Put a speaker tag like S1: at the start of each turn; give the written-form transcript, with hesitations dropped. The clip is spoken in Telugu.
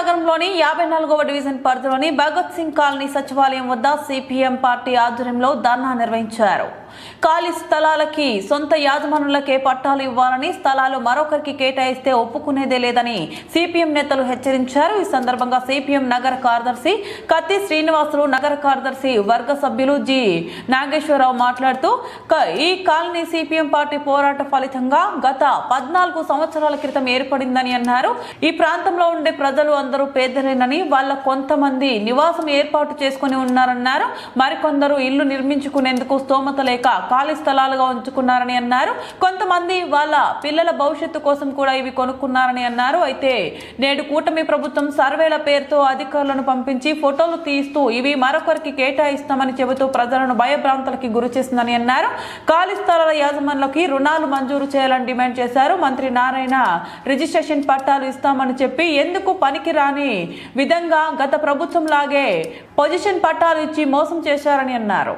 S1: నగరంలోని 54వ డివిజన్ పరిధిలోని భగత్ సింగ్ కాలనీ సచివాలయం వద్ద సిపిఎం పార్టీ ఆధ్వర్యంలో ధర్నా నిర్వహించారు. ఖాళీ స్థలాలకి సొంత యాజమానులకే పట్టాలు ఇవ్వాలని, స్థలాలు మరొకరికి కేటాయిస్తే ఒప్పుకునేదే లేదని సిపిఎం నేతలు హెచ్చరించారు. ఈ సందర్భంగా సిపిఎం నగర కార్యదర్శి కత్తి శ్రీనివాసులు, నగర కార్యదర్శి వర్గ సభ్యులు జి నాగేశ్వరరావు మాట్లాడుతూ ఈ కాలనీ సిపిఎం పార్టీ పోరాట ఫలితంగా గత 14 సంవత్సరాల క్రితం ఏర్పడిందని అన్నారు. ఈ ప్రాంతంలో ఉండే ప్రజలు అందరూ పేదలేనని, వాళ్ళ కొంతమంది నివాసం ఏర్పాటు చేసుకుని ఉన్నారన్నారు. మరికొందరు ఇల్లు నిర్మించుకునేందుకు స్తోమత లేక ఖాళీ స్థలాలుగా ఉంచుకున్నారని అన్నారు. కొంతమంది వాళ్ళ పిల్లల భవిష్యత్తు కోసం కూడా ఇవి కొనుక్కున్నారని అన్నారు. అయితే నేడు కూటమి ప్రభుత్వం సర్వేల పేరుతో అధికారులను పంపించి ఫోటోలు తీస్తూ ఇవి మరొకరికి కేటాయిస్తామని చెబుతూ ప్రజలను భయభ్రాంతులకి గురి చేస్తుందని అన్నారు. ఖాళీ స్థలాల యాజమానులకి రుణాలు మంజూరు చేయాలని డిమాండ్ చేశారు. మంత్రి నారాయణ రిజిస్ట్రేషన్ పట్టాలు ఇస్తామని చెప్పి ఎందుకు పనికిరాని విధంగా గత ప్రభుత్వం లాగే పొజిషన్ పట్టాలు ఇచ్చి మోసం చేశారని అన్నారు.